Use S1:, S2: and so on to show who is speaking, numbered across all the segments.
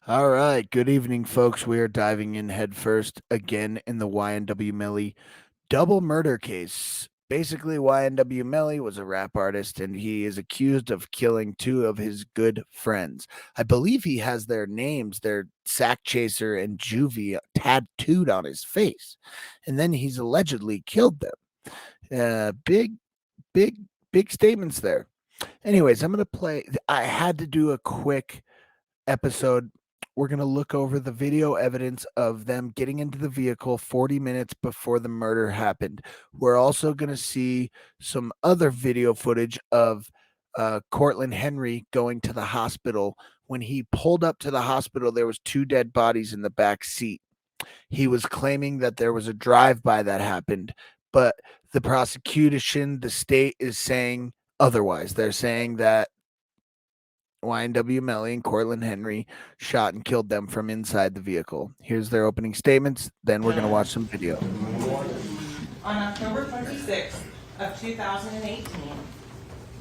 S1: All right. Good evening, folks. We are diving in headfirst again in the YNW Melly double murder case. Basically, YNW Melly was a rap artist and he is accused of killing two of his good friends. I believe he has their names, their Sack Chaser and Juvie, tattooed on his face. And then he's allegedly killed them. Big, big, big statements there. Anyways, I'm going to play. I had to do a quick episode. We're going to look over the video evidence of them getting into the vehicle 40 minutes before the murder happened. We're also going to see some other video footage of Cortland Henry going to the hospital. When he pulled up to the hospital, there was two dead bodies in the back seat. He was claiming that there was a drive-by that happened, but the prosecution, the state is saying otherwise. They're saying that YNW Melly and Cortland Henry shot and killed them from inside the vehicle. Here's their opening statements. Then we're going to watch some video.
S2: On October 26th of 2018,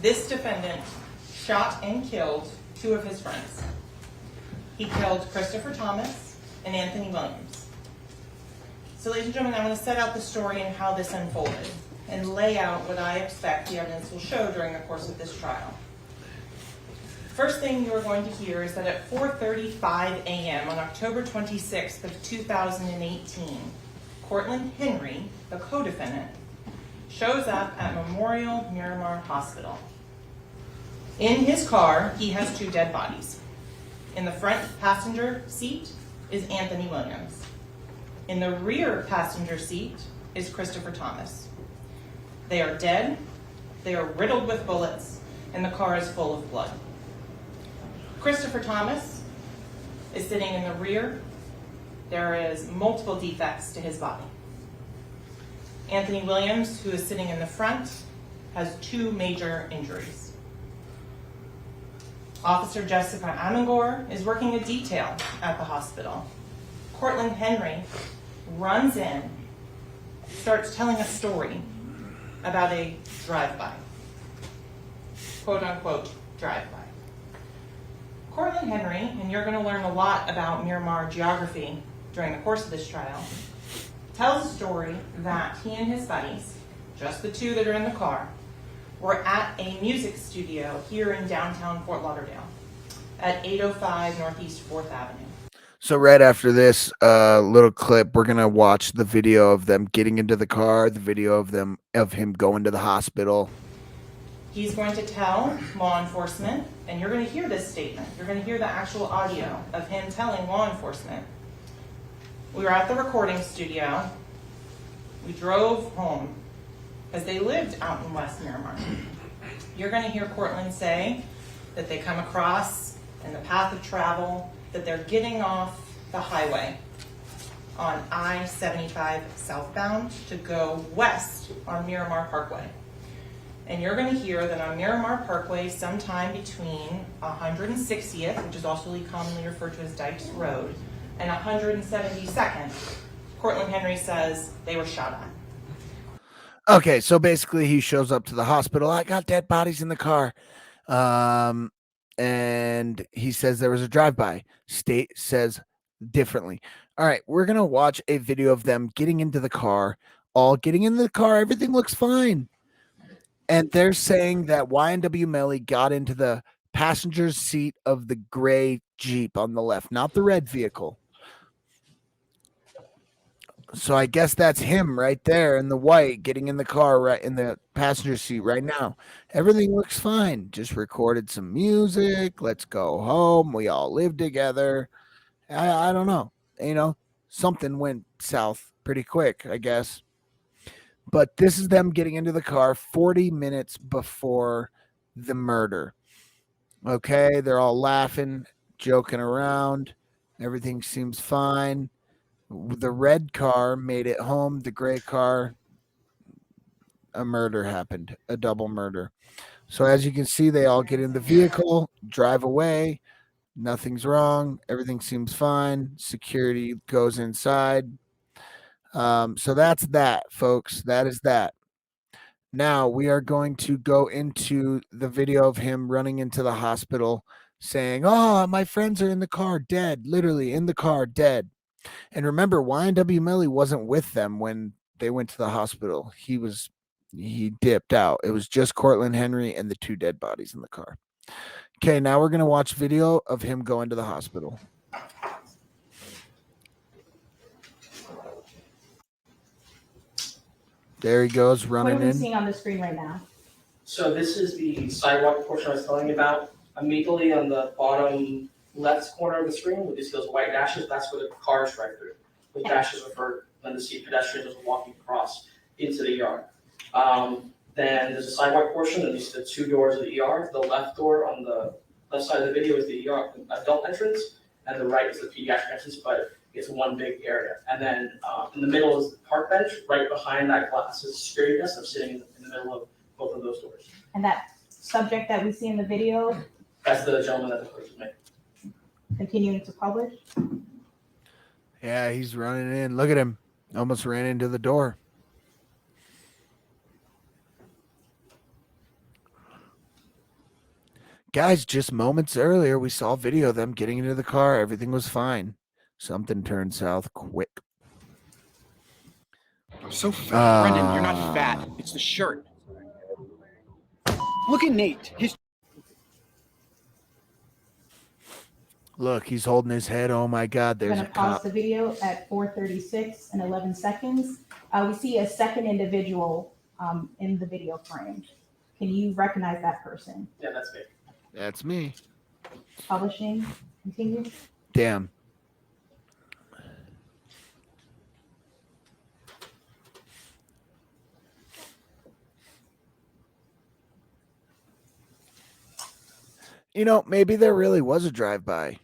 S2: this defendant shot and killed two of his friends. He killed Christopher Thomas and Anthony Williams. So, ladies and gentlemen, I'm going to set out the story and how this unfolded and lay out what I expect the evidence will show during the course of this trial. First thing you are going to hear is that at 4:35 a.m. on October 26th of 2018, Cortland Henry, the co-defendant, shows up at Memorial Miramar Hospital. In his car, he has two dead bodies. In the front passenger seat is Anthony Williams. In the rear passenger seat is Christopher Thomas. They are dead, they are riddled with bullets, and the car is full of blood. Christopher Thomas is sitting in the rear. There is multiple defects to his body. Anthony Williams, who is sitting in the front, has two major injuries. Officer Jessica Amangor is working a detail at the hospital. Cortland Henry runs in, starts telling a story about a drive-by, quote-unquote drive-by. Cortland Henry, and you're going to learn a lot about Miramar geography during the course of this trial, tells a story that he and his buddies, just the two that are in the car, were at a music studio here in downtown Fort Lauderdale at 805 Northeast 4th Avenue.
S1: So right after this little clip, we're going to watch the video of them getting into the car, the video of him going to the hospital.
S2: He's going to tell law enforcement, and you're going to hear this statement. You're going to hear the actual audio of him telling law enforcement. We were at the recording studio. We drove home because they lived out in West Miramar. You're going to hear Cortland say that they come across in the path of travel, that they're getting off the highway on I-75 southbound to go west on Miramar Parkway. And you're going to hear that on Miramar Parkway, sometime between 160th, which is also commonly referred to as Dykes Road, and 172nd, Cortland Henry says they were shot at.
S1: Okay, so basically he shows up to the hospital. I got dead bodies in the car. And he says there was a drive-by. State says differently. All right, we're going to watch a video of them getting into the car, all getting in the car. Everything looks fine. And they're saying that YNW Melly got into the passenger seat of the gray Jeep on the left, not the red vehicle. So I guess that's him right there in the white getting in the car right in the passenger seat right now. Everything looks fine. Just recorded some music. Let's go home. We all live together. I don't know. Something went south pretty quick, I guess. But this is them getting into the car 40 minutes before the murder. Okay, they're all laughing, joking around. Everything seems fine. The red car made it home. The gray car, a murder happened, a double murder. So as you can see, they all get in the vehicle, drive away. Nothing's wrong. Everything seems fine. Security goes inside. So that's that, folks. That is that. Now we are going to go into the video of him running into the hospital, saying, "Oh, my friends are in the car, dead, literally in the car, dead." And remember, YNW Melly wasn't with them when they went to the hospital. He dipped out. It was just Cortland Henry and the two dead bodies in the car. Okay, now we're gonna watch video of him going to the hospital. There he goes
S3: What are
S1: running
S3: we
S1: in.
S3: seeing on the screen right now?
S4: So this is the sidewalk portion I was telling you about. Immediately on the bottom left corner of the screen, with these little white dashes, that's where the cars drive through. With dashes referred when to see pedestrians walking across into the yard. Then there's a sidewalk portion, and these are the two doors of the ER. The left door on the left side of the video is the ER adult entrance, and the right is the pediatric entrance, but it's one big area. And then in the middle is the park bench. Right behind that glass is a security desk. I'm sitting in the middle of both of those doors.
S3: And that subject that we see in the video,
S4: That's the gentleman that the police made.
S3: continuing to publish.
S1: Yeah, he's running in. Look at him. Almost ran into the door. Guys, just moments earlier, we saw video of them getting into the car. Everything was fine. Something turned south quick.
S5: So fat. Brendan, you're not fat. It's the shirt. Look at Nate.
S1: Look, he's holding his head. Oh my God,
S3: We're
S1: there's
S3: gonna
S1: a
S3: pause
S1: cop.
S3: the video at 4:36 and 11 seconds. We see a second individual in the video frame. Can you recognize that person?
S4: Yeah, that's me.
S1: That's me.
S3: Publishing, continue.
S1: Damn. You know, maybe there really was a drive-by.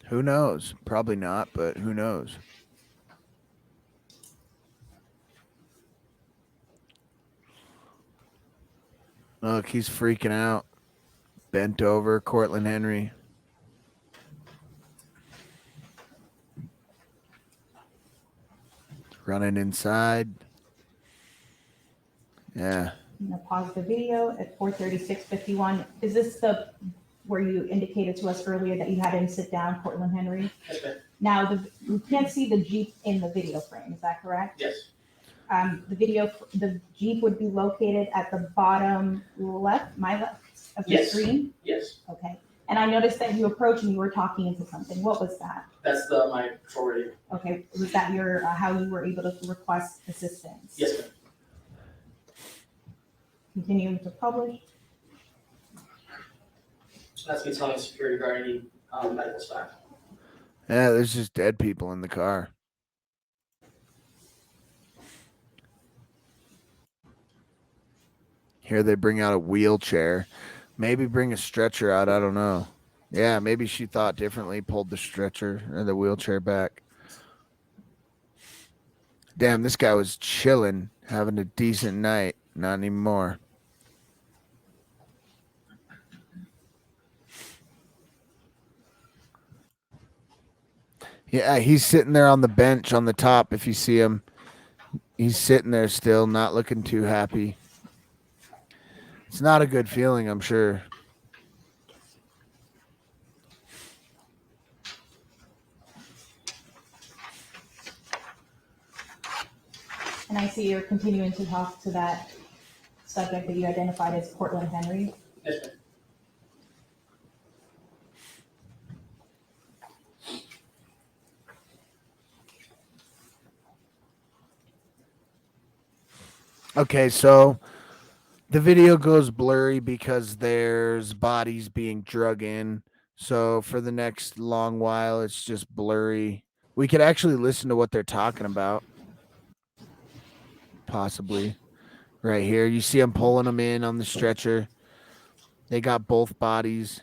S1: Who knows? Probably not, but who knows? Look, he's freaking out. Bent over, Cortland Henry. Running inside. Yeah.
S3: I'm gonna pause the video at 4:36:51. Is this the where you indicated to us earlier that you had him sit down, Cortland Henry?
S4: That's me.
S3: Now, we can't see the Jeep in the video frame, is that correct?
S4: Yes.
S3: The Jeep would be located at the bottom left, my left of the
S4: Yes.
S3: screen?
S4: Yes.
S3: Okay. And I noticed that you approached and you were talking into something. What was that?
S4: That's my patrol radio.
S3: Okay, was that your, how you were able to request assistance?
S4: Yes, ma'am.
S3: Continuing to publish.
S4: That's me telling security guard I need medical staff.
S1: Yeah, there's just dead people in the car. Here they bring out a wheelchair. Maybe bring a stretcher out. I don't know. Yeah, maybe she thought differently, pulled the stretcher or the wheelchair back. Damn, this guy was chilling, having a decent night. Not anymore. Yeah, he's sitting there on the bench on the top. If you see him, he's sitting there still, not looking too happy. It's not a good feeling, I'm sure.
S3: And I see you're continuing to talk to that subject that you identified as Cortland Henry.
S4: Yes, ma'am.
S1: Okay, so the video goes blurry because there's bodies being drug in. So for the next long while, it's just blurry. We could actually listen to what they're talking about. Possibly. Right here. You see them pulling them in on the stretcher. They got both bodies.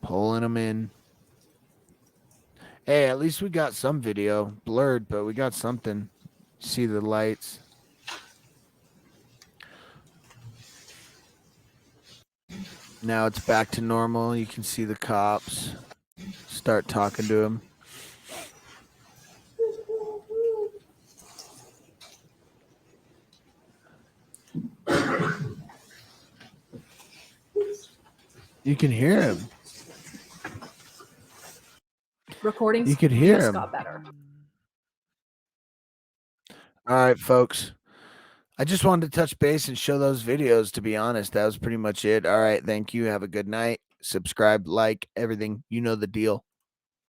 S1: Pulling them in. Hey, at least we got some video. Blurred, but we got something. See the lights. Now it's back to normal. You can see the cops start talking to him. You can hear him.
S6: Recordings
S1: You could hear
S6: just
S1: him.
S6: got better.
S1: All right, folks. I just wanted to touch base and show those videos, to be honest. That was pretty much it. All right. Thank you. Have a good night. Subscribe, like, everything. You know the deal.